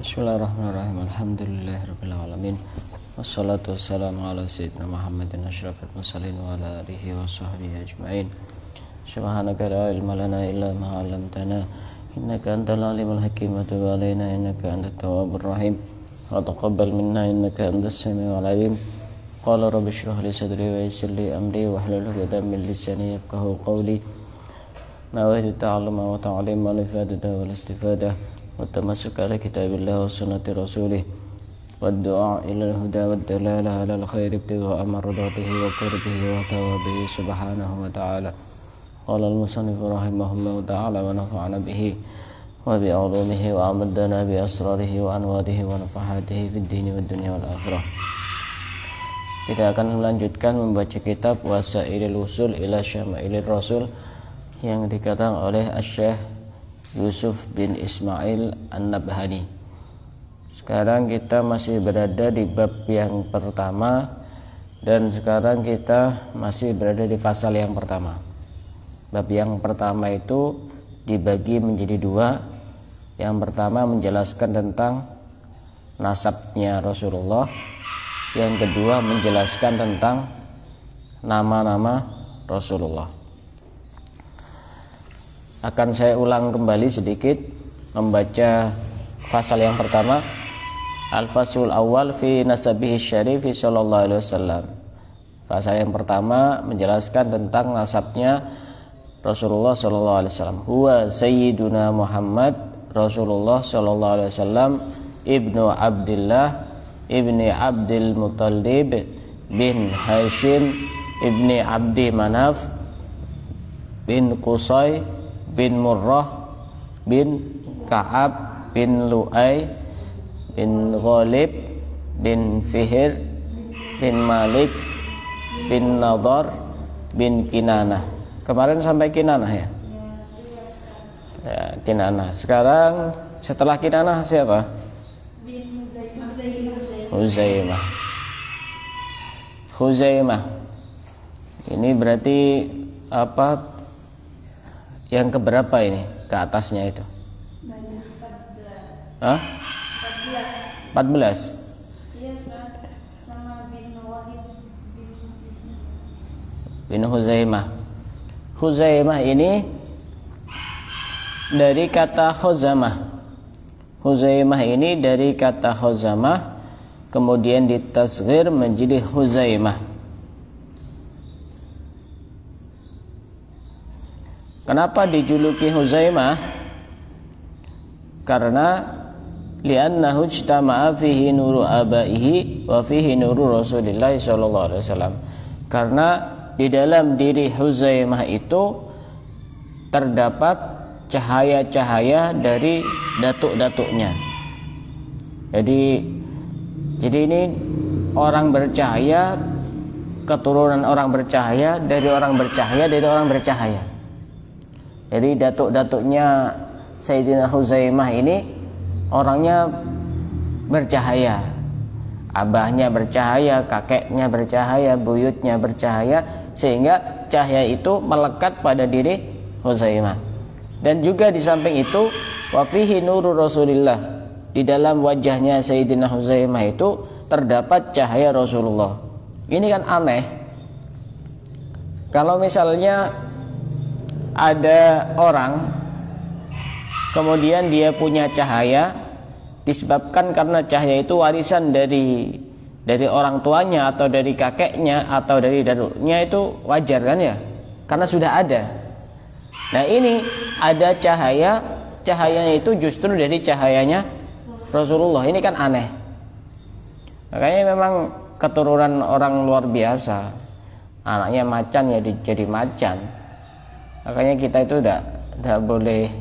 Bismillahirrahmanirrahim. Alhamdulillahirabbil alamin. Wassalatu wassalamu ala sayyidina Muhammadin asyrafil mursalin wa ala alihi wa sahbihi ajma'in. Subhanaka la ilma lana illa ma 'allamtana innaka antal alimul hakim wa tub 'alaina innaka antat tawwabur rahim wa taqabbal minna innaka antas samiul alim. Qala rabbi shrah li sadri wa yassir li amri wahlul 'uqdatam min lisani yafqahu qawli. Nawaitu ta'alluma wa ta'lim wa ifadata wal istifadah wa tamasuk ala kitabillah wa sunnati rasulih wa du'a ila al-huda wa dalalah ala al-khair ibtigha amradatihi wa qurbihi wa thawabihi subhanahu wa ta'ala. Qala al-musannif rahimahullahu ta'ala wa nafa'ana bihi wa bi ulumihi wa amaddana bi asrarihi wa anwarihi wa nafahatihi fid dini wad dunya wal akhirah. Kita akan melanjutkan membaca kitab Wasailul Usul ila Syamailir Rasul yang dikatakan oleh Asy-Syaikh Yusuf bin Ismail An-Nabhani. Sekarang kita masih berada di bab yang pertama, dan sekarang kita masih berada di fasal yang pertama. Bab yang pertama itu dibagi menjadi dua. Yang pertama menjelaskan tentang nasabnya Rasulullah, yang kedua menjelaskan tentang nama-nama Rasulullah. Akan saya ulang kembali sedikit membaca fasal yang pertama. Al-fasul awal fi nasabihi syarifi sallallahu alaihi wasallam. Fasal yang pertama menjelaskan tentang nasabnya Rasulullah sallallahu alaihi wasallam. Huwa sayyiduna Muhammad Rasulullah sallallahu alaihi wasallam ibnu Abdullah ibni Abdul Muttalib bin Hashim ibni Abdi Manaf bin Qusay bin Murrah bin Ka'ab bin Lu'ay bin Ghalib bin Fihr bin Malik bin Nadar bin Kinanah. Kemarin sampai Kinanah ya? Ya, Kinanah. Sekarang setelah Kinanah siapa? Huzaimah. Ini berarti apa? Yang keberapa ini ke atasnya itu? 14. Iya, sama bin Walid bin Huzaimah. Huzaimah ini dari kata khuzamah. Huzaimah ini dari kata khuzamah, kemudian ditasghir menjadi Huzaimah. Kenapa dijuluki Huzaimah? Karena li'annahu ijtama'a fihi nuru abaihi wa fihi nuru Rasulillah sallallahu alaihi wasallam. Karena di dalam diri Huzaimah itu terdapat cahaya-cahaya dari datuk-datuknya. Jadi ini orang bercahaya, keturunan orang bercahaya, dari orang bercahaya, dari orang bercahaya. Jadi datuk-datuknya Sayyidina Huzaimah ini orangnya bercahaya. Abahnya bercahaya, kakeknya bercahaya, buyutnya bercahaya, sehingga cahaya itu melekat pada diri Huzaimah. Dan juga di samping itu wa fihi nuru Rasulillah. Di dalam wajahnya Sayyidina Huzaimah itu terdapat cahaya Rasulullah. Ini kan aneh. Kalau misalnya ada orang kemudian dia punya cahaya, disebabkan karena cahaya itu warisan dari orang tuanya atau dari kakeknya atau dari daduknya, itu wajar kan ya, karena sudah ada. Nah ini ada cahayanya itu justru dari cahayanya Rasulullah. Ini kan aneh. Makanya memang keturunan orang luar biasa. Anaknya macan ya jadi macan. Makanya kita itu tidak boleh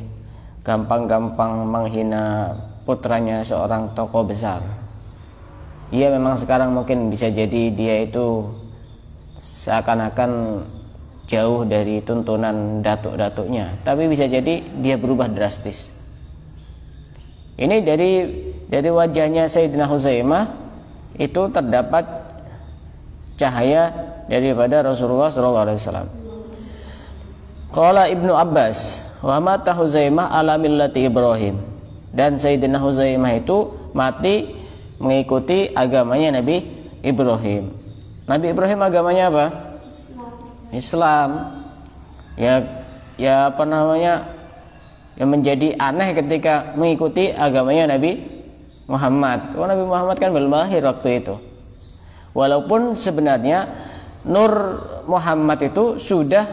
gampang-gampang menghina putranya seorang tokoh besar. Iya memang sekarang mungkin bisa jadi dia itu seakan-akan jauh dari tuntunan datuk-datuknya, tapi bisa jadi dia berubah drastis. Ini dari wajahnya Sayyidina Huzaimah itu terdapat cahaya daripada Rasulullah SAW. Qala Ibnu Abbas, wa mata Huzaimah ala millati Ibrahim. Dan Sayyidina Huzaimah itu mati mengikuti agamanya Nabi Ibrahim. Nabi Ibrahim agamanya apa? Islam. Ya apa namanya? Yang menjadi aneh ketika mengikuti agamanya Nabi Muhammad. Oh, Nabi Muhammad kan belum lahir waktu itu. Walaupun sebenarnya Nur Muhammad itu sudah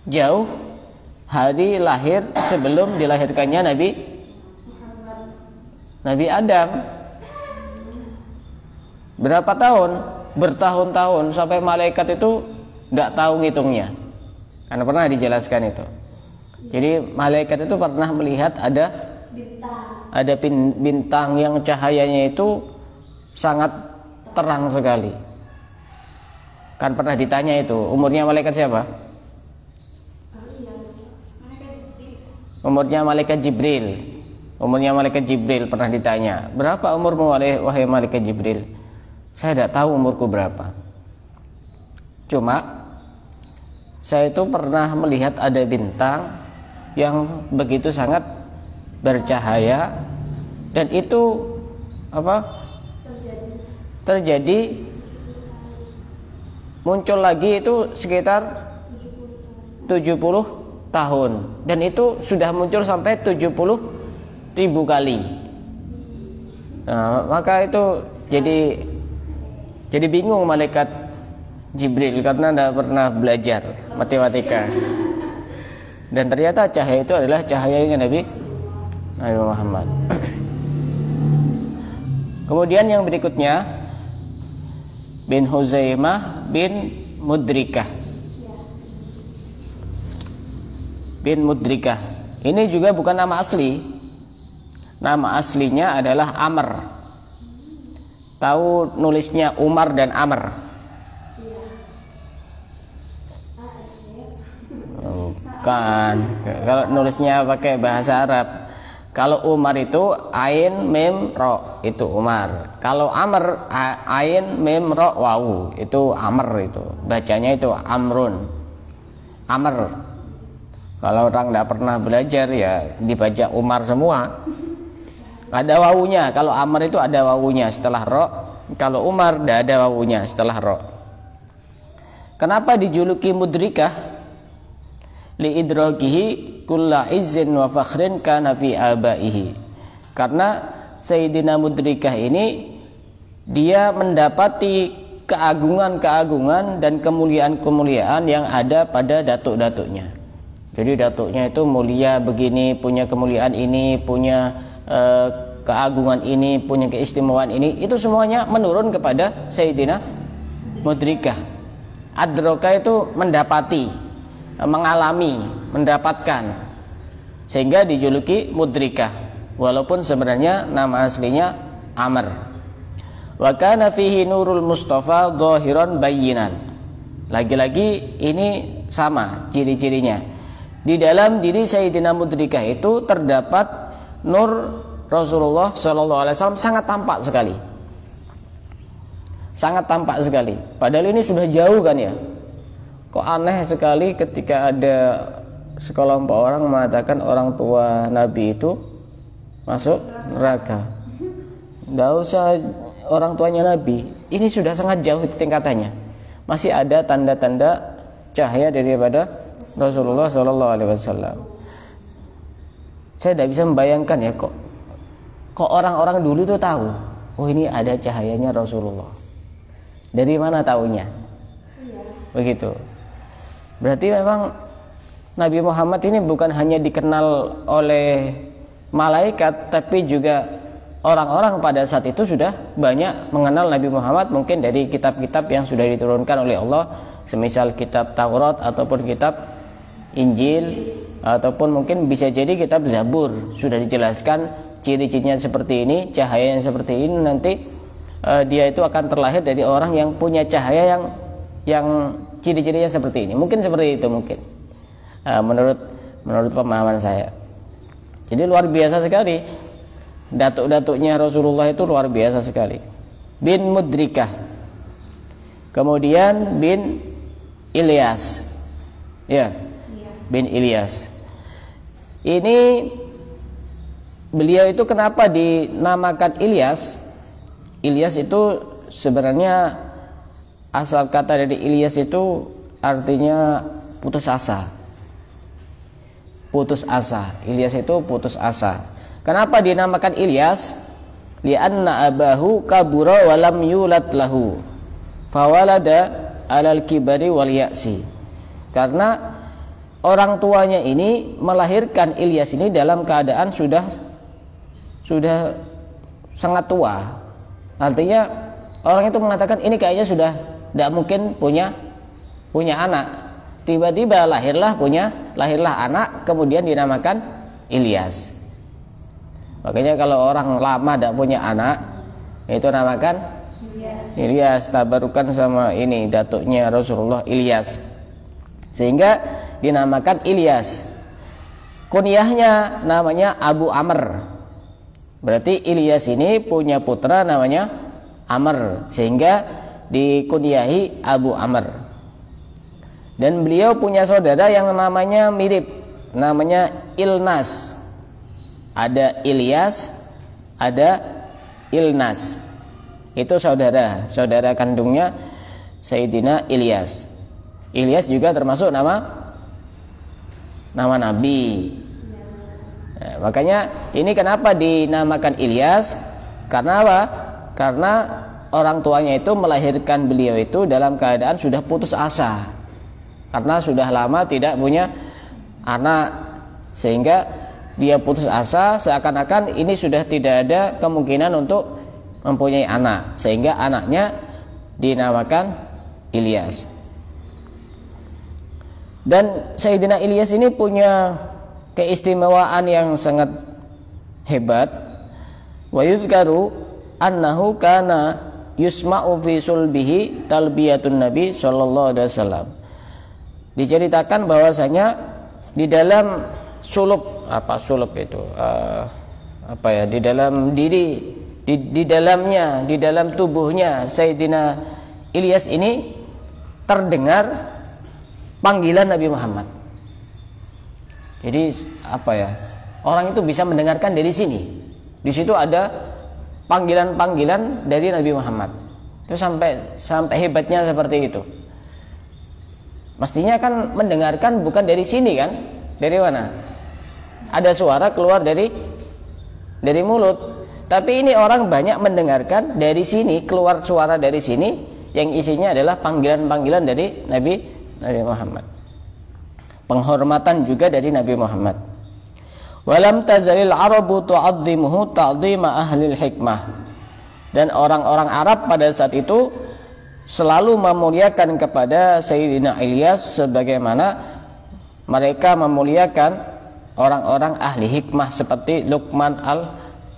jauh hari lahir sebelum dilahirkannya Nabi Adam. Berapa tahun? Bertahun-tahun sampai malaikat itu tidak tahu ngitungnya. Karena pernah dijelaskan itu. Jadi malaikat itu pernah melihat ada bintang yang cahayanya itu sangat terang sekali. Kan pernah ditanya itu, umurnya malaikat siapa? Umurnya malaikat Jibril. Umurnya malaikat Jibril pernah ditanya, berapa umurmu wahai malaikat Jibril? Saya tidak tahu umurku berapa. Cuma saya itu pernah melihat ada bintang yang begitu sangat bercahaya, dan itu terjadi muncul lagi itu sekitar 70 tahun, dan itu sudah muncul sampai 70.000 kali. Nah, maka itu jadi bingung malaikat Jibril karena tidak pernah belajar matematika. Dan ternyata cahaya itu adalah cahayanya Nabi Muhammad. Kemudian yang berikutnya bin Huzaimah bin Mudrikah. Bin Mudrikah ini juga bukan nama asli. Nama aslinya adalah Amr. Tahu nulisnya Umar dan Amr? Bukan. Kalau nulisnya pakai bahasa Arab, kalau Umar itu ain mim ro, itu Umar. Kalau Amr ain mim ro wawu, itu Amr. Itu bacanya itu Amrun, Amr. Kalau orang tidak pernah belajar ya dibaca Umar semua. Ada wawunya. Kalau Amr itu ada wawunya setelah ro. Kalau Umar tidak ada wawunya setelah ro. Kenapa dijuluki Mudrikah? Liidrakihi kulla izzin wa fakhrin kana fi abaihi. Karena Sayyidina Mudrikah ini dia mendapati keagungan-keagungan dan kemuliaan-kemuliaan yang ada pada datuk-datuknya. Jadi datuknya itu mulia begini, punya kemuliaan ini, punya keagungan ini, punya keistimewaan ini. Itu semuanya menurun kepada Sayyidina Mudrikah. Adroka itu mendapati, mengalami, mendapatkan, sehingga dijuluki Mudrikah, walaupun sebenarnya nama aslinya Amr. Wa kana fihi nurul Mustafa dhahiran bayyinan. Lagi-lagi ini sama ciri-cirinya. Di dalam diri Sayyidina Mudrikah itu terdapat nur Rasulullah SAW sangat tampak sekali. Sangat tampak sekali. Padahal ini sudah jauh kan ya. Kok aneh sekali ketika ada sekelompok orang mengatakan orang tua Nabi itu masuk neraka. Tidak usah orang tuanya Nabi, ini sudah sangat jauh tingkatannya. Masih ada tanda-tanda cahaya daripada Rasulullah SAW. Saya tidak bisa membayangkan ya kok orang-orang dulu itu tahu, oh ini ada cahayanya Rasulullah. Dari mana taunya? Begitu. Berarti memang Nabi Muhammad ini bukan hanya dikenal oleh malaikat, tapi juga orang-orang pada saat itu sudah banyak mengenal Nabi Muhammad, mungkin dari kitab-kitab yang sudah diturunkan oleh Allah, semisal kitab Taurat ataupun kitab Injil, ataupun mungkin bisa jadi kitab Zabur, sudah dijelaskan ciri-cirinya seperti ini, cahaya yang seperti ini, nanti dia itu akan terlahir dari orang yang punya cahaya yang ciri-cirinya seperti ini. Mungkin seperti itu mungkin. Menurut pemahaman saya. Jadi luar biasa sekali. Datuk-datuknya Rasulullah itu luar biasa sekali. Bin Mudrikah. Kemudian bin Ilyas. Ya. Bin Ilyas. Ini beliau itu kenapa dinamakan Ilyas? Ilyas itu sebenarnya asal kata dari Ilyas itu artinya putus asa. Putus asa. Ilyas itu putus asa. Kenapa dinamakan Ilyas? Li'anna abahu kabura walam yulad lahu fawalada alal kibari wal ya'si. Karena orang tuanya ini melahirkan Ilyas ini dalam keadaan sudah sangat tua. Artinya orang itu mengatakan ini kayaknya sudah tidak mungkin punya anak. Tiba-tiba lahirlah anak, kemudian dinamakan Ilyas. Makanya kalau orang lama tidak punya anak, itu namakan Ilyas. Tabarukan sama ini datuknya Rasulullah Ilyas, sehingga dinamakan Ilyas. Kunyahnya namanya Abu Amr. Berarti Ilyas ini punya putra namanya Amr, sehingga dikunyahi Abu Amr. Dan beliau punya saudara yang namanya mirip, namanya Ilnas. Ada Ilyas, ada Ilnas. Itu saudara kandungnya Sayyidina Ilyas. Ilyas juga termasuk nama nabi. Nah, makanya ini kenapa dinamakan Ilyas? Karena apa? Karena orang tuanya itu melahirkan beliau itu dalam keadaan sudah putus asa, karena sudah lama tidak punya anak, sehingga dia putus asa, seakan-akan ini sudah tidak ada kemungkinan untuk mempunyai anak, sehingga anaknya dinamakan Ilyas. Dan Sayyidina Ilyas ini punya keistimewaan yang sangat hebat. Wa yuzkaru annahu kana yusma'u fi sulbihi talbiyatun nabi sallallahu alaihi wasallam. Diceritakan bahwasanya di dalam di dalam diri, di dalamnya, di dalam tubuhnya Sayyidina Ilyas ini terdengar panggilan Nabi Muhammad. Jadi orang itu bisa mendengarkan dari sini. Di situ ada panggilan-panggilan dari Nabi Muhammad. Itu sampai hebatnya seperti itu. Mestinya kan mendengarkan bukan dari sini kan? Dari mana? Ada suara keluar dari mulut. Tapi ini orang banyak mendengarkan dari sini, keluar suara dari sini, yang isinya adalah panggilan-panggilan dari Nabi Muhammad. Penghormatan juga dari Nabi Muhammad. Walam tazalil arabu tu'azzimuhu ta'zima ahlil hikmah. Dan orang-orang Arab pada saat itu selalu memuliakan kepada Sayyidina Ilyas sebagaimana mereka memuliakan orang-orang ahli hikmah seperti Luqman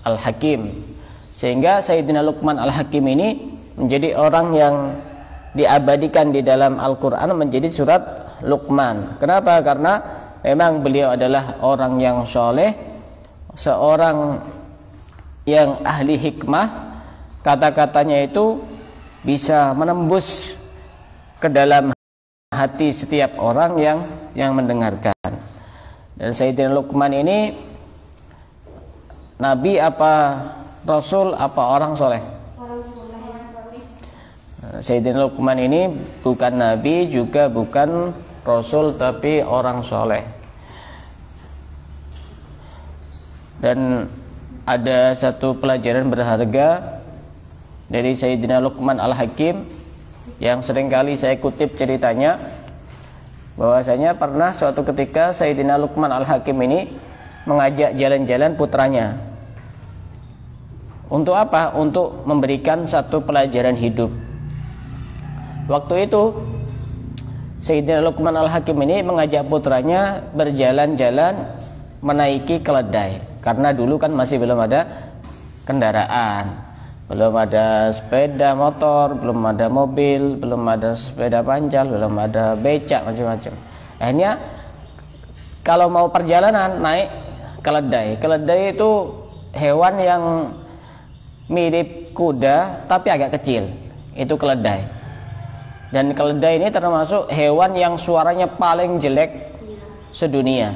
al-Hakim. Sehingga Sayyidina Luqman al-Hakim ini menjadi orang yang diabadikan di dalam Al-Quran menjadi surat Luqman. Kenapa? Karena memang beliau adalah orang yang soleh, seorang yang ahli hikmah. Kata-katanya itu bisa menembus ke dalam hati setiap orang yang mendengarkan. Dan Sayyidina Luqman ini nabi apa rasul apa orang soleh? Orang soleh. Sayyidina Luqman ini bukan nabi juga bukan rasul, tapi orang soleh. Dan ada satu pelajaran berharga dari Sayyidina Luqman al-Hakim yang seringkali saya kutip ceritanya, bahwasanya pernah suatu ketika Sayyidina Luqman al-Hakim ini mengajak jalan-jalan putranya. Untuk apa? Untuk memberikan satu pelajaran hidup. Waktu itu Sayyidina Luqman al-Hakim ini mengajak putranya berjalan-jalan menaiki keledai. Karena dulu kan masih belum ada kendaraan, belum ada sepeda motor, belum ada mobil, belum ada sepeda pancal, belum ada becak, macam-macam. Akhirnya kalau mau perjalanan naik keledai. Keledai itu hewan yang mirip kuda tapi agak kecil. Itu keledai. Dan keledai ini termasuk hewan yang suaranya paling jelek sedunia.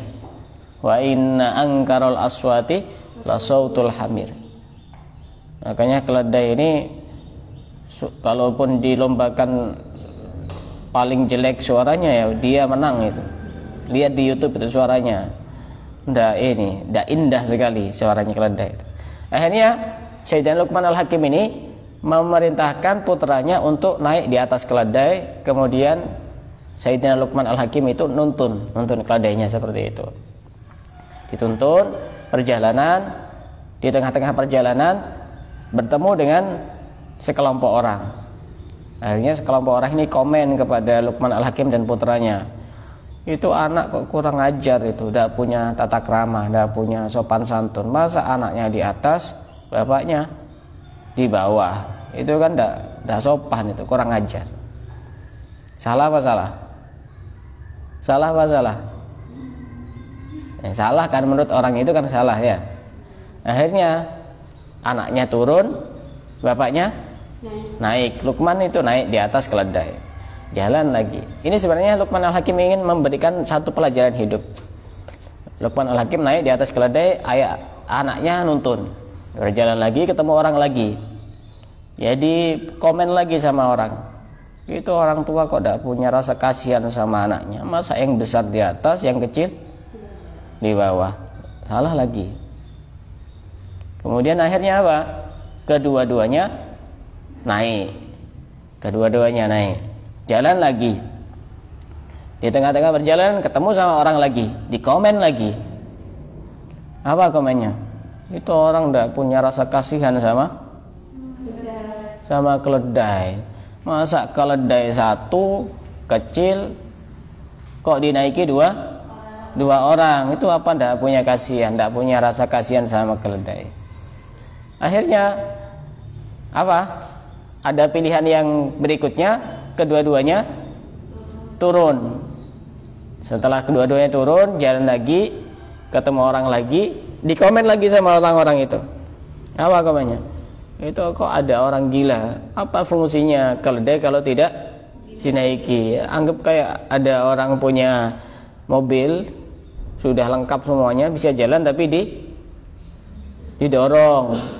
Wa inna angkarul aswati la sautul hamir. Makanya keledai ini kalaupun dilombakan paling jelek suaranya ya dia menang itu. Lihat di YouTube itu suaranya. Ndak indah sekali suaranya keledai itu. Akhirnya Sayyidina Luqman Al-Hakim ini memerintahkan putranya untuk naik di atas keledai, kemudian Sayyidina Luqman Al-Hakim itu nuntun keledainya seperti itu. Dituntun perjalanan, di tengah-tengah perjalanan bertemu dengan sekelompok orang. Akhirnya sekelompok orang ini komen kepada Luqman Al-Hakim dan putranya, itu anak kok kurang ajar, itu tidak punya tata krama, tidak punya sopan santun. Masa anaknya di atas, bapaknya di bawah? Itu kan tidak sopan, itu kurang ajar. Salah apa salah? Salah apa salah? Salah kan, menurut orang itu kan salah ya. Akhirnya anaknya turun, bapaknya naik. Luqman itu naik di atas keledai, jalan lagi. Ini sebenarnya Luqman Al-Hakim ingin memberikan satu pelajaran hidup. Luqman Al-Hakim naik di atas keledai, anaknya nuntun, berjalan lagi, ketemu orang lagi. Jadi komen lagi sama orang, itu orang tua kok tidak punya rasa kasihan sama anaknya. Masa yang besar di atas, yang kecil di bawah? Salah lagi. Kemudian akhirnya apa? Kedua-duanya naik. Jalan lagi. Di tengah-tengah perjalanan ketemu sama orang lagi, dikomen lagi. Apa komennya? Itu orang tidak punya rasa kasihan sama keledai. Masa keledai satu kecil kok dinaiki dua orang? Itu apa, tidak punya kasihan, tidak punya rasa kasihan sama keledai. Akhirnya apa? Ada pilihan yang berikutnya, kedua-duanya turun. Setelah kedua-duanya turun, jalan lagi, ketemu orang lagi, dikomen lagi sama orang-orang itu. Apa komennya? Itu kok ada orang gila, apa fungsinya keledai kalau tidak dinaiki? Anggap kayak ada orang punya mobil sudah lengkap semuanya, bisa jalan tapi didorong.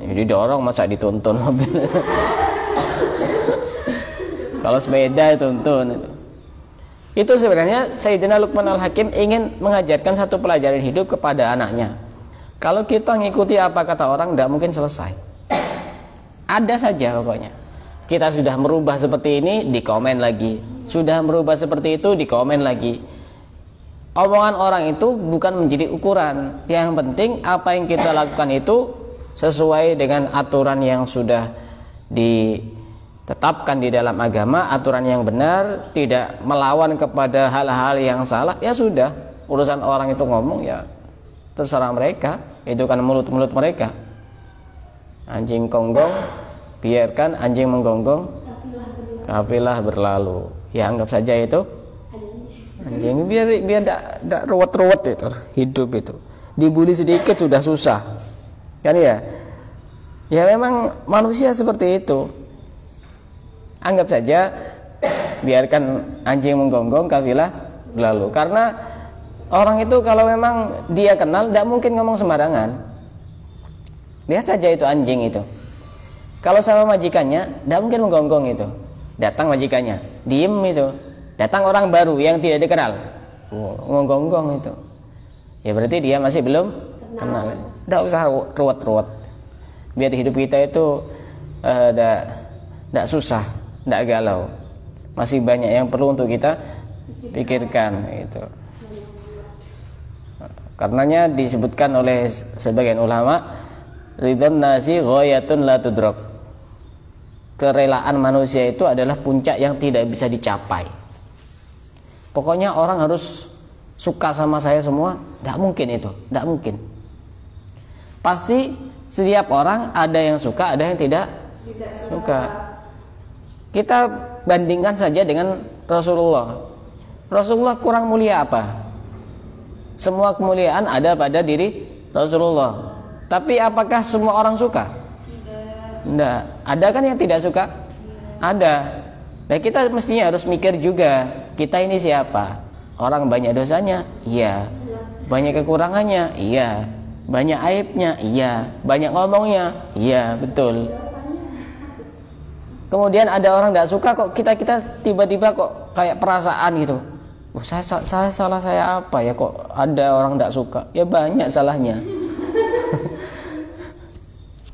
Didorong masa dituntun mobil. Kalau sepeda dituntun. Itu sebenarnya Sayyidina Luqman Al-Hakim ingin mengajarkan satu pelajaran hidup kepada anaknya. Kalau kita ngikuti apa kata orang, tidak mungkin selesai. Ada saja pokoknya. Kita sudah merubah seperti ini, dikomen lagi. Sudah merubah seperti itu, dikomen lagi. Omongan orang itu bukan menjadi ukuran. Yang penting apa yang kita lakukan itu sesuai dengan aturan yang sudah ditetapkan di dalam agama, aturan yang benar, tidak melawan kepada hal-hal yang salah. Ya sudah, urusan orang itu ngomong ya terserah mereka, itu kan mulut-mulut mereka. Anjing konggong, biarkan anjing menggonggong, kafilah berlalu. Ya anggap saja itu anjing, biar tidak ruwet-ruwet itu hidup itu. Dibully sedikit sudah susah. Kan ya? Ya memang manusia seperti itu. Anggap saja biarkan anjing menggonggong, kafilah berlalu. Karena orang itu kalau memang dia kenal, tidak mungkin ngomong sembarangan. Lihat saja itu anjing itu. Kalau sama majikannya, tidak mungkin menggonggong itu. Datang majikannya, diem itu. Datang orang baru yang tidak dikenal, menggonggong itu. Ya berarti dia masih belum kenal. Tidak usah ruwet-ruwet. Biar hidup kita itu tidak susah, tidak galau. Masih banyak yang perlu untuk kita pikirkan itu. Karenanya disebutkan oleh sebagian ulama, ridhon nasi ghayatun la tudrak. Kerelaan manusia itu adalah puncak yang tidak bisa dicapai. Pokoknya orang harus suka sama saya semua, tidak mungkin itu, tidak mungkin. Pasti setiap orang ada yang suka, ada yang tidak suka. Kita bandingkan saja dengan Rasulullah. Rasulullah kurang mulia apa? Semua kemuliaan ada pada diri Rasulullah. Tapi apakah semua orang suka? Tidak. Ada kan yang tidak suka? Ada. Nah kita mestinya harus mikir juga, kita ini siapa? Orang banyak dosanya? Iya. Banyak kekurangannya? Iya. Banyak aibnya, iya. Banyak ngomongnya, iya, betul. Kemudian ada orang tidak suka kok, kita tiba-tiba kok kayak perasaan gitu. Salah saya apa ya kok ada orang tidak suka? Ya banyak salahnya.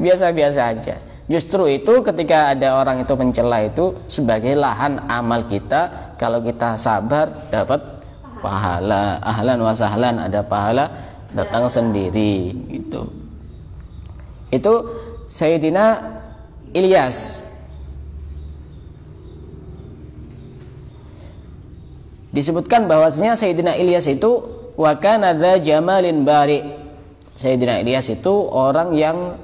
Biasa-biasa aja. Justru itu ketika ada orang itu mencela itu sebagai lahan amal kita. Kalau kita sabar dapat pahala. Ahlan wa sahlan, ada pahala datang sendiri gitu. Itu Sayyidina Ilyas. Disebutkan bahwasanya Sayyidina Ilyas itu wa kana dza jamalin bari. Sayyidina Ilyas itu orang yang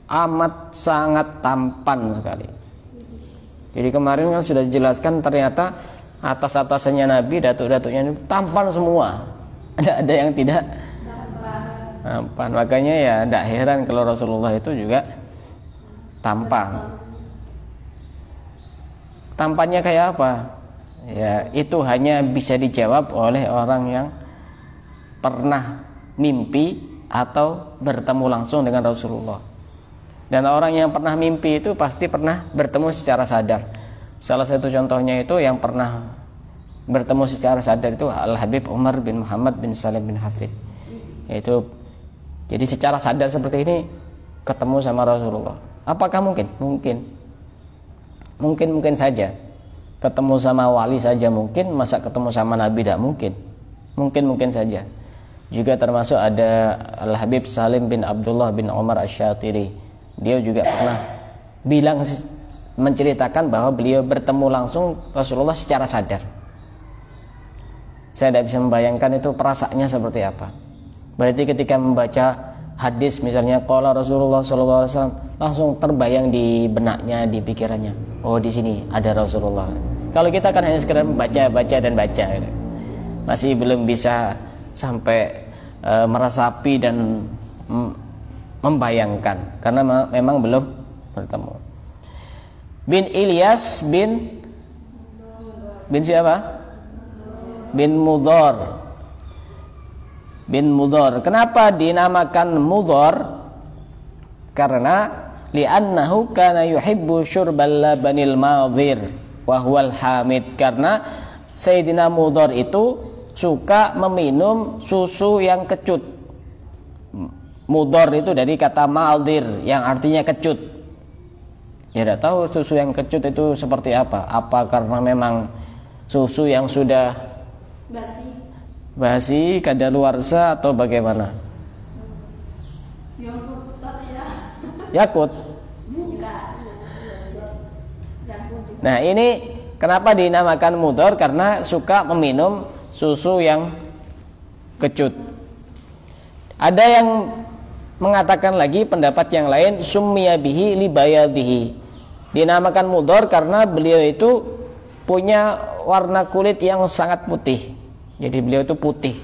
amat sangat tampan sekali. Jadi kemarin kan sudah dijelaskan ternyata atas-atasannya Nabi, datuk-datuknya tampan semua. Ada yang tidak tampan. Makanya ya tidak heran kalau Rasulullah itu juga tampan. Tampannya kayak apa? Ya, itu hanya bisa dijawab oleh orang yang pernah mimpi atau bertemu langsung dengan Rasulullah. Dan orang yang pernah mimpi itu pasti pernah bertemu secara sadar. Salah satu contohnya itu yang pernah bertemu secara sadar itu Al-Habib Umar bin Muhammad bin Salim bin Hafid. Yaitu jadi secara sadar seperti ini ketemu sama Rasulullah. Apakah mungkin? Mungkin saja. Ketemu sama wali saja mungkin, masa ketemu sama Nabi tidak mungkin. Mungkin saja. Juga termasuk ada Al-Habib Salim bin Abdullah bin Umar Asy-Syatiri. Dia juga pernah menceritakan bahwa beliau bertemu langsung Rasulullah secara sadar. Saya tidak bisa membayangkan itu perasaannya seperti apa. Berarti ketika membaca hadis misalnya qala Rasulullah sallallahu alaihi wasallam, langsung terbayang di benaknya, di pikirannya. Oh, di sini ada Rasulullah. Kalau kita kan hanya sekedar baca dan baca gitu. Masih belum bisa sampai meresapi dan membayangkan karena memang belum bertemu. Bin Ilyas bin siapa? Bin Mudhar. Kenapa dinamakan Mudhar? Karena li'annahu kana yuhibbu syurbal labanil madhir wa huwal hamid. Karena Sayyidina Mudhar itu suka meminum susu yang kecut. Mudhar itu dari kata madhir yang artinya kecut. Ya tidak tahu susu yang kecut itu seperti apa. Apa karena memang susu yang sudah basi kadaluarsa atau bagaimana? Yakut. Nah, ini kenapa dinamakan Mudhar? Karena suka meminum susu yang kecut. Ada yang mengatakan lagi pendapat yang lain, summiya bihi li bayadihi. Dinamakan Mudhar karena beliau itu punya warna kulit yang sangat putih. Jadi beliau itu putih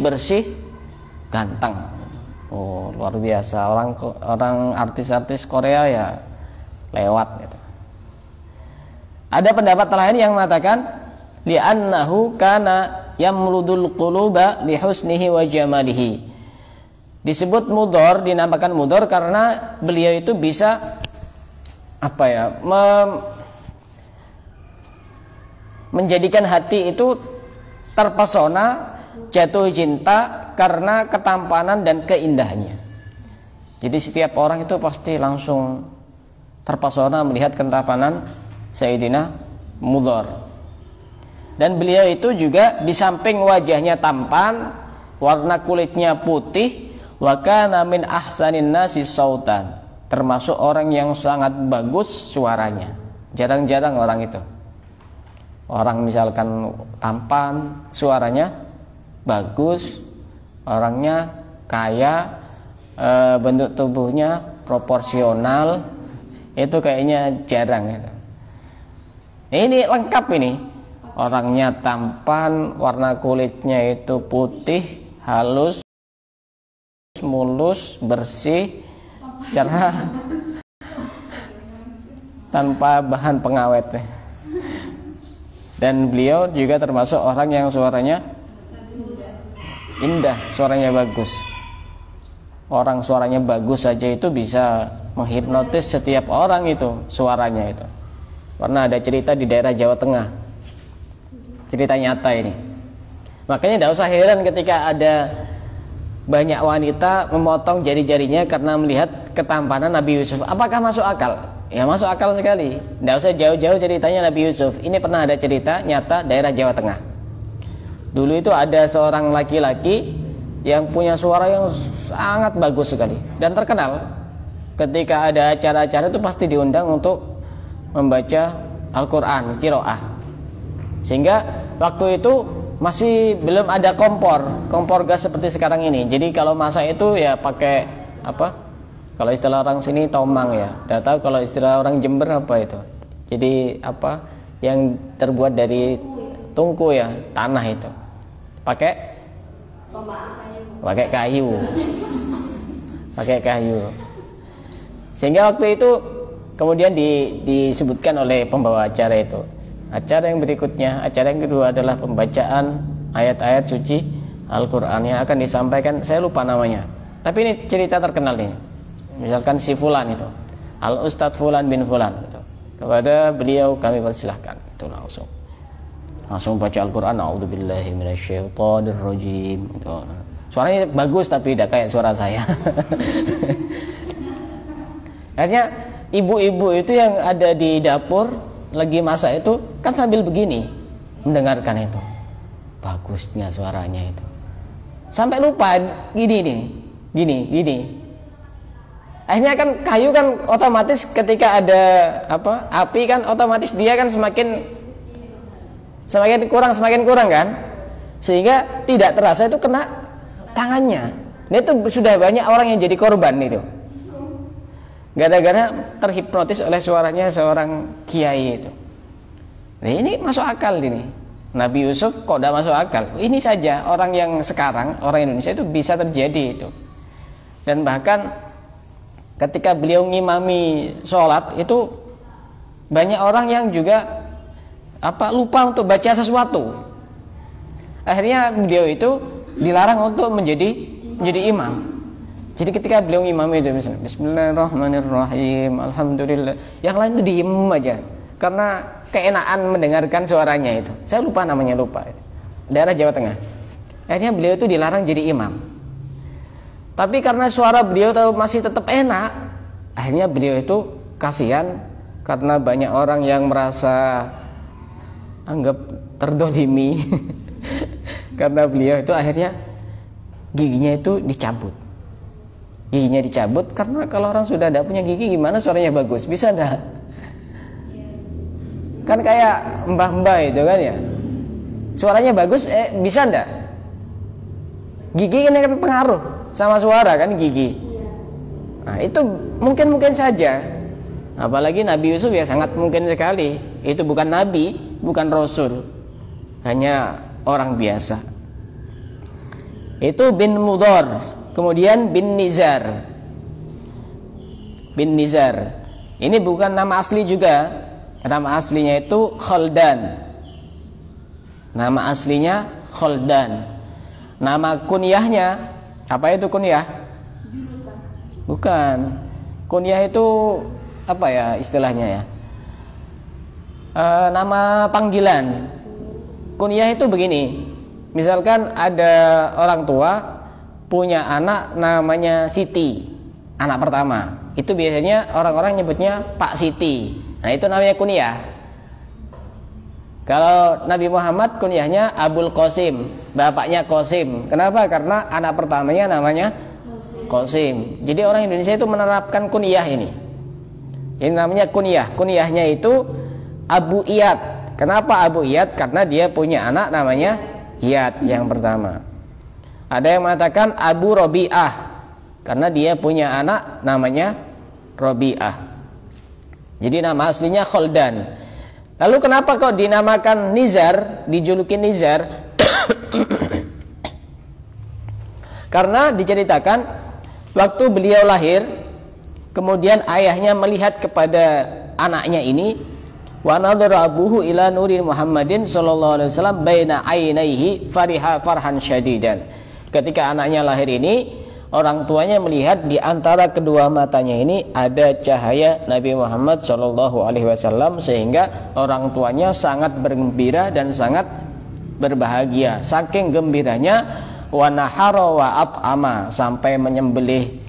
bersih, ganteng. Oh, luar biasa. Orang artis-artis Korea ya lewat gitu. Ada pendapat lain yang mengatakan li'annahu kana yamludul quluba li husnihi wa jamalihi. Disebut Mudhar, dinamakan Mudhar karena beliau itu bisa menjadikan hati itu terpesona, jatuh cinta karena ketampanan dan keindahannya. Jadi setiap orang itu pasti langsung terpesona melihat ketampanan Sayyidina Mudhar. Dan beliau itu juga di samping wajahnya tampan, warna kulitnya putih, wa kana min ahsanin nasi sautan, termasuk orang yang sangat bagus suaranya. Jarang-jarang orang itu. Orang misalkan tampan, suaranya bagus, orangnya kaya, bentuk tubuhnya proporsional, itu kayaknya jarang itu. Ini lengkap ini. Orangnya tampan, warna kulitnya itu putih, halus, mulus, bersih, cerah, tanpa bahan pengawet. Dan beliau juga termasuk orang yang suaranya indah, suaranya bagus. orang suaranya bagus saja itu bisa menghipnotis setiap orang itu suaranya itu. Pernah ada cerita di daerah Jawa Tengah, cerita nyata ini. Makanya tidak usah heran ketika ada banyak wanita memotong jari-jarinya karena melihat ketampanan Nabi Yusuf. Apakah masuk akal? Ya masuk akal sekali. Tidak usah jauh-jauh ceritanya Nabi Yusuf. Ini pernah ada cerita nyata daerah Jawa Tengah. Dulu itu ada seorang laki-laki yang punya suara yang sangat bagus sekali dan terkenal. Ketika ada acara-acara itu pasti diundang untuk membaca Al-Quran, qiraah. Sehingga waktu itu masih belum ada kompor gas seperti sekarang ini. Jadi kalau masak itu ya pakai apa? Kalau istilah orang sini tomang ya. Tidak tahu kalau istilah orang Jember apa itu. Jadi apa yang terbuat dari tungku ya, tanah itu. Pakai kayu. Pakai kayu. Sehingga waktu itu kemudian disebutkan oleh pembawa acara itu. Acara yang berikutnya, acara yang kedua adalah pembacaan ayat-ayat suci Al-Quran yang akan disampaikan, saya lupa namanya. Tapi ini cerita terkenal nih. Misalkan si Fulan itu, Al-Ustadz Fulan bin Fulan itu. Kepada beliau kami persilahkan. Itu langsung baca Al-Quran. A'udzubillahi minasyaitonirrajim. Itu. Suaranya bagus tapi tidak kayak suara saya. Akhirnya ibu-ibu itu yang ada di dapur lagi masak itu kan sambil begini mendengarkan itu, bagusnya suaranya itu, sampai lupa gini. Akhirnya kan kayu kan otomatis ketika ada api kan otomatis dia kan semakin kurang kan, sehingga tidak terasa itu kena tangannya. Ini itu sudah banyak orang yang jadi korban itu. Gara-gara terhipnotis oleh suaranya seorang kiai itu. Nah ini masuk akal ini. Nabi Yusuf kok tidak masuk akal? Ini saja orang yang sekarang, orang Indonesia itu bisa terjadi itu. Dan bahkan ketika beliau ngimami sholat itu banyak orang yang juga lupa untuk baca sesuatu. Akhirnya beliau itu dilarang untuk menjadi imam. Jadi ketika beliau ngimami itu misalnya Bismillahirrahmanirrahim, Alhamdulillah, yang lain itu diem aja karena keenaan mendengarkan suaranya itu. Saya lupa namanya, daerah Jawa Tengah. Akhirnya beliau itu dilarang jadi imam. Tapi karena suara beliau masih tetap enak, akhirnya beliau itu kasihan karena banyak orang yang merasa anggap terdolimi. Karena beliau itu akhirnya giginya itu dicabut. Giginya dicabut karena kalau orang sudah tidak punya gigi gimana suaranya bagus? Bisa enggak? Kan kayak mbah-mbah itu kan ya. Suaranya bagus bisa enggak? Gigi kan pengaruh sama suara kan gigi. Nah, itu mungkin saja. Apalagi Nabi Yusuf ya sangat mungkin sekali. Itu bukan nabi, bukan rasul. Hanya orang biasa. Itu bin Mudhar. Kemudian bin Nizar. Ini bukan nama asli juga. Nama aslinya itu Khaldan. Nama kunyahnya, apa itu kunyah? Bukan. Kunyah itu apa ya istilahnya ya? Nama panggilan. Kunyah itu begini. Misalkan ada orang tua punya anak namanya Siti, anak pertama. Itu biasanya orang-orang nyebutnya Pak Siti. Nah itu namanya kunyah. Kalau Nabi Muhammad kunyahnya Abul Qasim, bapaknya Qasim. Kenapa? Karena anak pertamanya namanya Qasim. Jadi orang Indonesia itu menerapkan kunyah ini. Ini namanya kunyah. Kunyahnya itu Abu Iyad. Kenapa Abu Iyad? Karena dia punya anak namanya Iyad yang pertama. Ada yang mengatakan Abu Robi'ah karena dia punya anak namanya Robi'ah. Jadi nama aslinya Khaldan. Lalu kenapa kok dinamakan Nizar, dijuluki Nizar? Karena diceritakan waktu beliau lahir, kemudian ayahnya melihat kepada anaknya ini, wa nadhara abuhu ila nuri Muhammadin sallallahu alaihi wasallam baina ainaihi fariha farhan syadidan. Ketika anaknya lahir ini, orang tuanya melihat di antara kedua matanya ini ada cahaya Nabi Muhammad SAW, sehingga orang tuanya sangat bergembira dan sangat berbahagia. Saking gembiranya, wa nahara wa at'ama, sampai menyembelih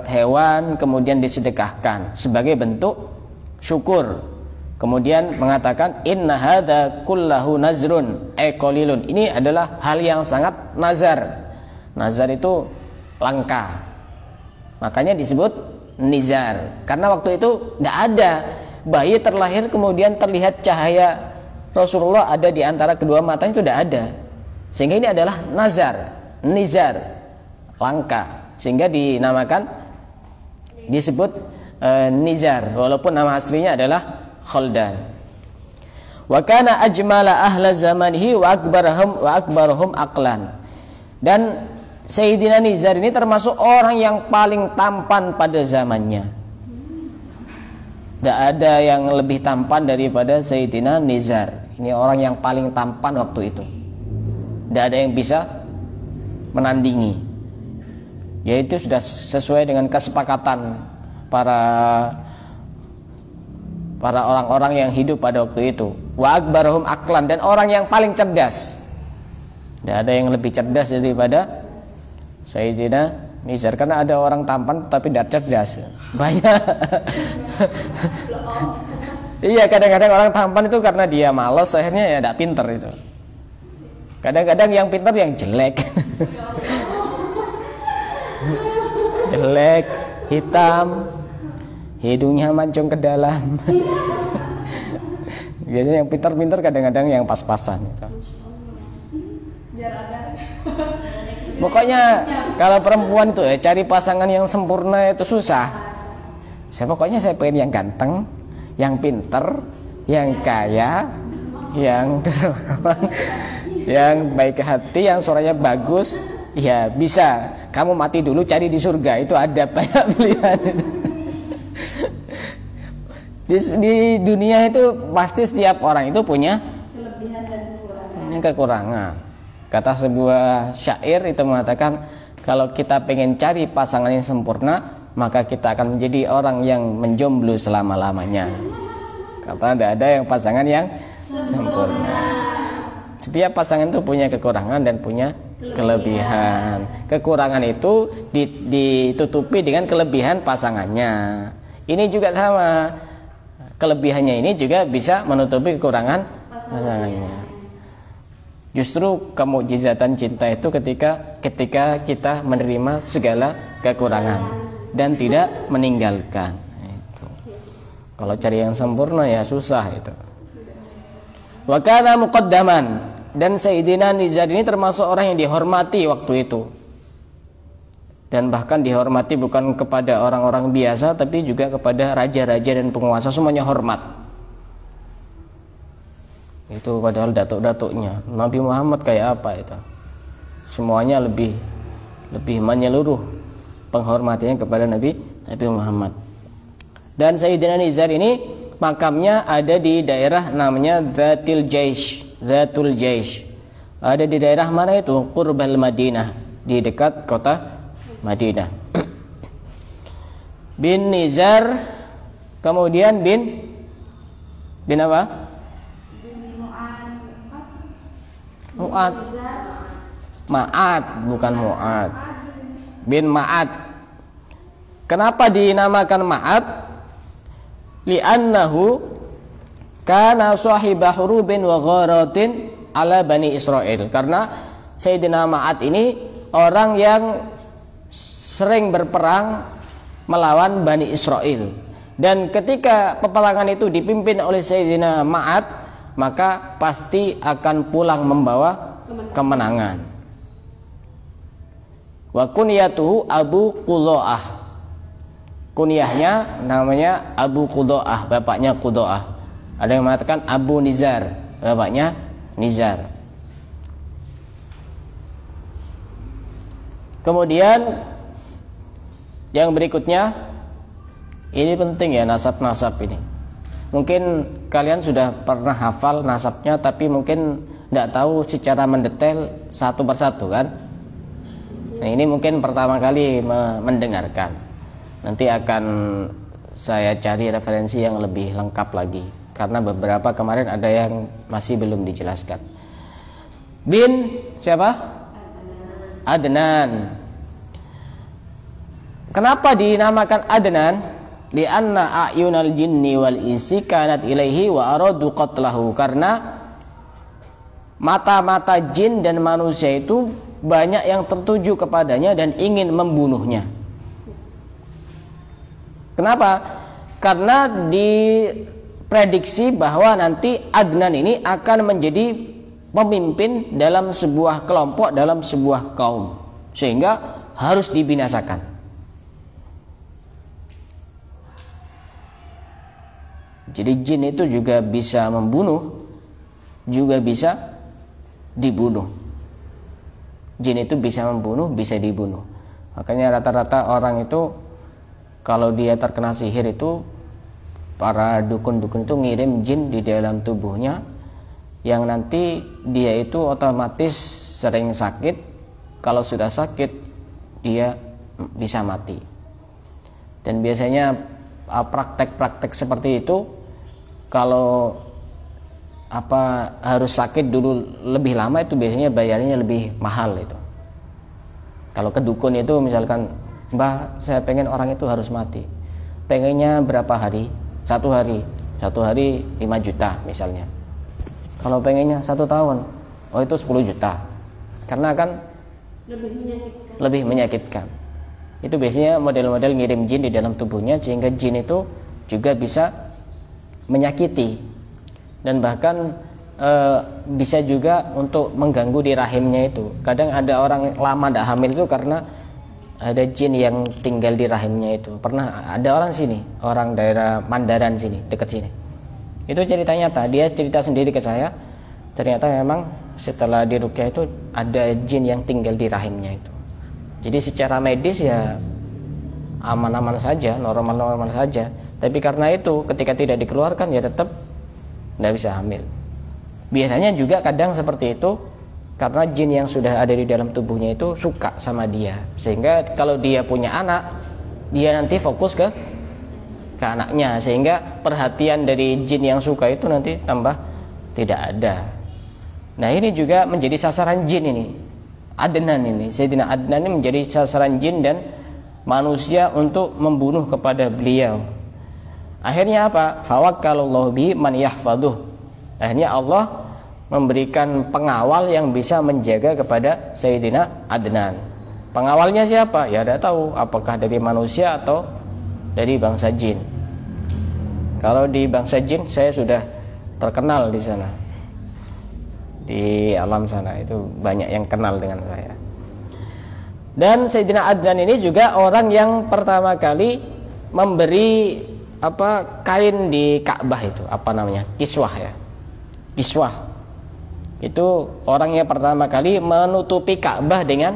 hewan kemudian disedekahkan sebagai bentuk syukur. Kemudian mengatakan inna hadza kullahu nazrun qalilun, ini adalah hal yang sangat nazar. Nazar itu langka, makanya disebut nizar, karena waktu itu tidak ada bayi terlahir kemudian terlihat cahaya Rasulullah ada di antara kedua matanya, itu tidak ada, sehingga ini adalah nazar, nizar, langka, sehingga dinamakan, disebut nizar, walaupun nama aslinya adalah Khaldan. Wa kana ajmala ahla zamanihi wa akbarahum aqlan. Dan Sayyidina Nizar ini termasuk orang yang paling tampan pada zamannya. Tidak ada yang lebih tampan daripada Sayyidina Nizar. Ini orang yang paling tampan waktu itu. Tidak ada yang bisa menandingi. Yaitu sudah sesuai dengan kesepakatan para orang-orang yang hidup pada waktu itu. Wa akbarahum aqlan, dan orang yang paling cerdas. Tidak ada yang lebih cerdas daripada Sayyidina Nizar, karena ada orang tampan tapi tidak cerdas. Banyak. Iya, kadang-kadang orang tampan itu karena dia malas, akhirnya ya tidak pinter itu. Kadang-kadang yang pinter yang jelek. Jelek, hitam, hidungnya mancung ke dalam. Biasanya yang pintar-pintar kadang-kadang yang pas-pasan gitu. Pokoknya kalau perempuan itu cari pasangan yang sempurna itu susah. Pokoknya saya pengen yang ganteng, yang pintar, yang kaya, yang yang baik hati, yang suaranya bagus. Ya bisa. Kamu mati dulu cari di surga, itu ada banyak pilihan itu. Di dunia itu pasti setiap orang itu punya kelebihan dan kekurangan. Kata sebuah syair itu mengatakan, kalau kita pengen cari pasangan yang sempurna, maka kita akan menjadi orang yang menjomblo selama-lamanya. Karena tidak ada yang pasangan yang sempurna. Setiap pasangan itu punya kekurangan dan punya kelebihan. Kekurangan itu ditutupi dengan kelebihan pasangannya. Ini juga sama. Kelebihannya ini juga bisa menutupi kekurangan pasangannya. Justru kemukjizatan cinta itu ketika kita menerima segala kekurangan dan tidak meninggalkan. Itu. Kalau cari yang sempurna ya susah itu. Wa kana muqaddaman, dan Sayyidina Nizar ini termasuk orang yang dihormati waktu itu. Dan bahkan dihormati bukan kepada orang-orang biasa, tapi juga kepada raja-raja dan penguasa, semuanya hormat. Itu padahal datuk-datuknya Nabi Muhammad kayak apa itu? Semuanya lebih menyeluruh penghormatannya kepada Nabi Muhammad. Dan Sayyidina Nizar ini makamnya ada di daerah namanya Zatul Jaish. Ada di daerah mana itu? Qurbal Madinah, di dekat kota Madinah. Bin Nizar, kemudian bin apa? Mu'ad. Ma'ad, bukan Mu'ad. Bin Ma'ad. Kenapa dinamakan Ma'ad? Li'annahu kana sahibah hurubin wa gharatin ala Bani Israel. Karena Sayyidina Ma'ad ini orang yang sering berperang melawan Bani Israel. Dan ketika peperangan itu dipimpin oleh Sayyidina Ma'ad, maka pasti akan pulang membawa kemenangan. Wa kunyatuhu Abu Qudo'ah. Kunyahnya namanya Abu Qudo'ah, bapaknya Qudo'ah. Ada yang mengatakan Abu Nizar, bapaknya Nizar. Kemudian yang berikutnya, ini penting ya, nasab-nasab ini. Mungkin kalian sudah pernah hafal nasabnya, tapi mungkin tidak tahu secara mendetail satu persatu kan. Nah, ini mungkin pertama kali mendengarkan. Nanti akan saya cari referensi yang lebih lengkap lagi, karena beberapa kemarin ada yang masih belum dijelaskan. Bin siapa? Adnan. Kenapa dinamakan Adnan? Lianna a'yunal jinni wal insi kanat ilaihi wa aradu qatlahu. Karena mata-mata jin dan manusia itu banyak yang tertuju kepadanya dan ingin membunuhnya. Kenapa? Karena diprediksi bahwa nanti Adnan ini akan menjadi pemimpin dalam sebuah kelompok, dalam sebuah kaum, sehingga harus dibinasakan. Jadi jin itu juga bisa membunuh, juga bisa dibunuh. Jin itu bisa membunuh, bisa dibunuh. Makanya rata-rata orang itu kalau dia terkena sihir itu, para dukun-dukun itu ngirim jin di dalam tubuhnya, yang nanti dia itu otomatis sering sakit. Kalau sudah sakit, dia bisa mati. Dan biasanya praktek-praktek seperti itu, kalau harus sakit dulu lebih lama, itu biasanya bayarnya lebih mahal itu. Kalau ke dukun itu misalkan, Mbah, saya pengen orang itu harus mati. Pengennya berapa hari? 1 hari. 1 hari 5 juta misalnya. Kalau pengennya 1 tahun, oh itu 10 juta. Karena kan lebih menyakitkan. Itu biasanya model-model ngirim jin di dalam tubuhnya, sehingga jin itu juga bisa menyakiti. Dan bahkan bisa juga untuk mengganggu di rahimnya itu. Kadang ada orang lama tidak hamil itu karena ada jin yang tinggal di rahimnya itu. Pernah ada orang sini, orang daerah Mandaran sini, dekat sini. Itu cerita nyata, dia cerita sendiri ke saya. Ternyata memang setelah diruqyah itu ada jin yang tinggal di rahimnya itu. Jadi secara medis ya aman-aman saja, normal-normal saja. Tapi karena itu ketika tidak dikeluarkan ya tetap tidak bisa hamil. Biasanya juga kadang seperti itu, karena jin yang sudah ada di dalam tubuhnya itu suka sama dia, sehingga kalau dia punya anak, dia nanti fokus ke anaknya, sehingga perhatian dari jin yang suka itu nanti tambah tidak ada. Nah, ini juga menjadi sasaran jin ini. Adnan ini, Sayyidina Adnan ini menjadi sasaran jin dan manusia untuk membunuh kepada beliau. Akhirnya apa? Fawakkalallahu bi man yahfaduh. Akhirnya Allah memberikan pengawal yang bisa menjaga kepada Sayyidina Adnan. Pengawalnya siapa? Ya tidak tahu, apakah dari manusia atau dari bangsa jin. Kalau di bangsa jin saya sudah terkenal di sana, di alam sana itu banyak yang kenal dengan saya. Dan Sayyidina Adnan ini juga orang yang pertama kali memberi kain di Ka'bah itu, kiswah ya, kiswah. Itu orang yang pertama kali menutupi Ka'bah dengan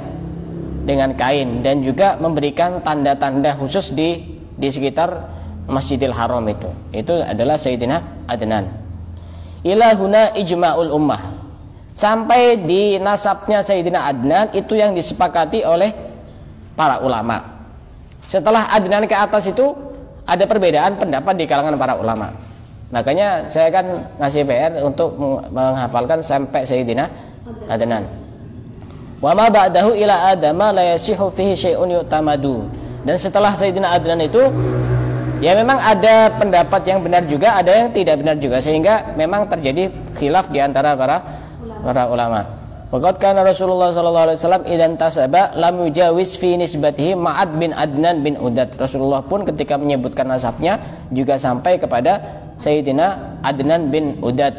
kain, dan juga memberikan tanda-tanda khusus di sekitar Masjidil Haram itu. Itu adalah Sayyidina Adnan. Ilahuna ijma'ul ummah. Sampai di nasabnya Sayyidina Adnan itu yang disepakati oleh para ulama. Setelah Adnan ke atas itu ada perbedaan pendapat di kalangan para ulama. Makanya saya kan ngasih PR untuk menghafalkan sampai Sayyidina Adnan. Wa ma ba'dahu ila adama la yasihu fihi syai'un yu'tamadu. Dan setelah Sayyidina Adnan itu ya memang ada pendapat yang benar juga, ada yang tidak benar juga, sehingga memang terjadi khilaf di antara para ulama. Waqad kana Rasulullah sallallahu alaihi wasallam idan tasaba lam yujawiz fi nisbatihi Ma'ad bin Adnan bin Udad. Rasulullah pun ketika menyebutkan nasabnya juga sampai kepada Sayyidina Adnan bin Udad.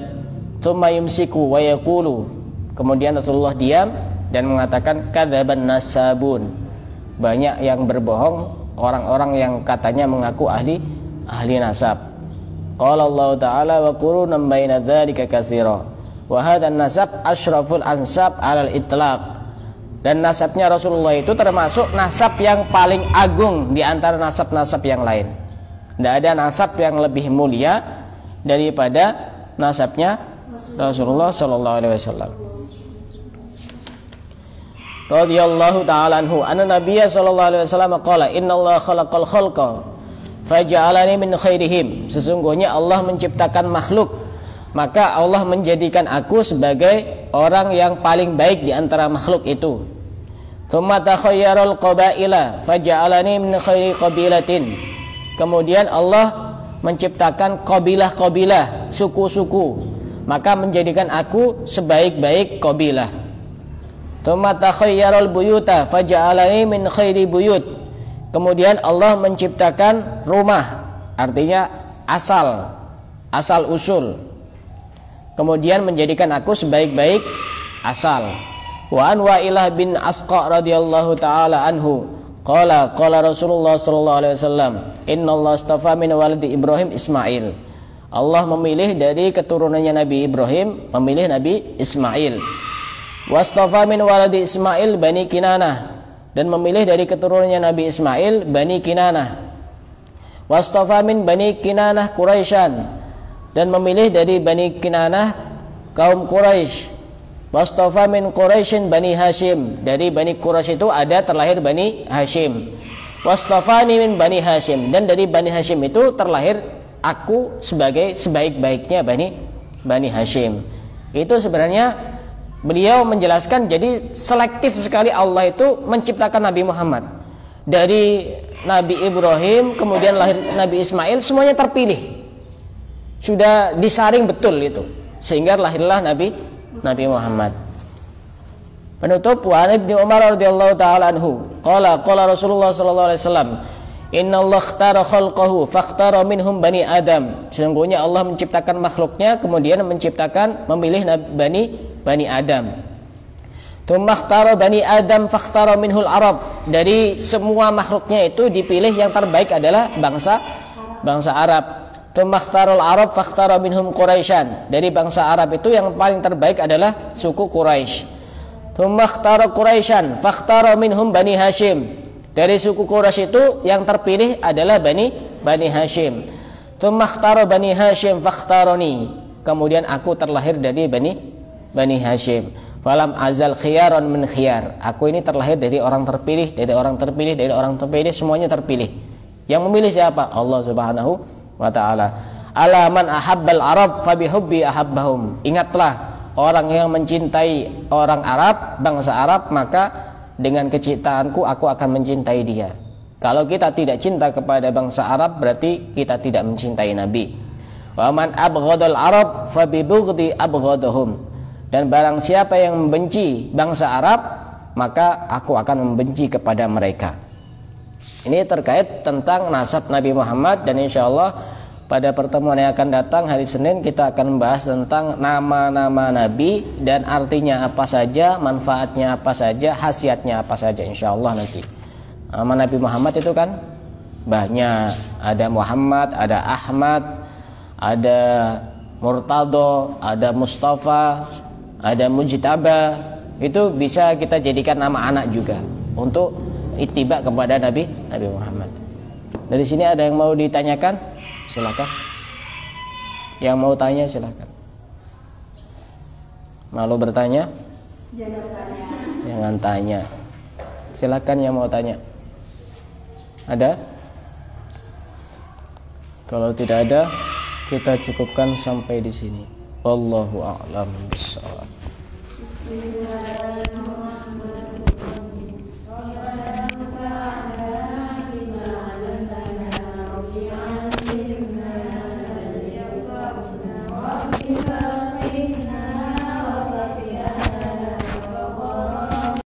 Tsumma yumsiku wa yaqulu. Kemudian Rasulullah diam dan mengatakan kadzaban nasabun. Banyak yang berbohong, orang-orang yang katanya mengaku ahli nasab. Qala Allah Ta'ala wa qurunam baina dzalika katsira. Wa hadzal nasab asyraful ansab 'alal itlaq. Dan nasabnya Rasulullah itu termasuk nasab yang paling agung di antara nasab-nasab yang lain. Tidak ada nasab yang lebih mulia daripada nasabnya Rasulullah sallallahu alaihi wasallam. radhiyallahu ta'ala anhu anna nabiyya sallallahu alaihi wasallam qala innallaha khalaqal khalqa faja'alani min khairihim. Sesungguhnya Allah menciptakan makhluk, maka Allah menjadikan aku sebagai orang yang paling baik di antara makhluk itu. Tsumma takhayyarul qabaila faja'alani min khairi qabilatin. Kemudian Allah menciptakan qabilah-qabilah, suku-suku, maka menjadikan aku sebaik-baik qabilah. Tsumma takhayyarul buyuta faja'alani min khairi buyut. Kemudian Allah menciptakan rumah, artinya asal usul. Kemudian menjadikan aku sebaik-baik asal. Wa an Wa'ilah bin Asqa radhiyallahu taala anhu qala Rasulullah sallallahu alaihi wasallam innallaha astafa min waladi Ibrahim Ismail. Allah memilih dari keturunannya Nabi Ibrahim, memilih Nabi Ismail. Wastafa min waladi Ismail Bani Kinanah, dan memilih dari keturunannya Nabi Ismail Bani Kinanah. Wastafa min Bani Kinanah Quraisyan, dan memilih dari Bani Kinanah kaum Quraisy. Wastafa min Quraisyin Bani Hashim, dari Bani Quraisy itu ada terlahir Bani Hashim. Wastafani min Bani Hashim, dan dari Bani Hashim itu terlahir aku sebagai sebaik-baiknya Bani Hashim. Itu sebenarnya beliau menjelaskan, jadi selektif sekali Allah itu menciptakan Nabi Muhammad. Dari Nabi Ibrahim kemudian lahir Nabi Ismail, semuanya terpilih, sudah disaring betul itu, sehingga lahirlah Nabi Muhammad. Penutup, wa Ibnu Umar radhiyallahu taala anhu qala Rasulullah sallallahu alaihi wasallam innallaha ikhtara khalqahu fakhtara minhum bani Adam. Sesungguhnya Allah menciptakan makhluknya, kemudian memilih Bani Adam. Tsumma ikhtara bani Adam fakhtara minhul Arab. Dari semua makhluknya itu dipilih yang terbaik adalah bangsa Arab. Tsumma ikhtarul Arab fakhtara minhum Quraisyan. Dari bangsa Arab itu yang paling terbaik adalah suku Quraisy. Tsumma ikhtara Quraisyan fakhtara minhum Bani Hashim. Dari suku Quraisy itu yang terpilih adalah Bani Hashim. Tsumma ikhtara Bani Hashim fakhtarani. Kemudian aku terlahir dari Bani Hashim. Falam azal khiyaron min khiyar. Aku ini terlahir dari orang terpilih, dari orang terpilih, dari orang terpilih, semuanya terpilih. Yang memilih siapa? Allah Subhanahu wa taala. Ala man ahabbal Arab fabihubbi ahabbahum. Ingatlah, orang yang mencintai orang Arab, bangsa Arab, maka dengan kecintaanku aku akan mencintai dia. Kalau kita tidak cinta kepada bangsa Arab, berarti kita tidak mencintai Nabi. Wa man abghadal Arab fabibughdi abghadahum. Dan barang siapa yang membenci bangsa Arab, maka aku akan membenci kepada mereka. Ini terkait tentang nasab Nabi Muhammad, dan insyaallah pada pertemuan yang akan datang hari Senin kita akan membahas tentang nama-nama Nabi dan artinya apa saja, manfaatnya apa saja, khasiatnya apa saja, insyaallah nanti. Nama Nabi Muhammad itu kan banyak, ada Muhammad, ada Ahmad, ada Murtado, ada Mustafa, ada Mujtaba. Itu bisa kita jadikan nama anak juga untuk ittiba kepada Nabi Muhammad. Dari sini ada yang mau ditanyakan? Silakan. Yang mau tanya silakan. Malu bertanya? Jangan tanya. Silakan yang mau tanya. Ada? Kalau tidak ada, kita cukupkan sampai di sini. Wallahu a'lam bishawab. Bismillahirrahmanirrahim.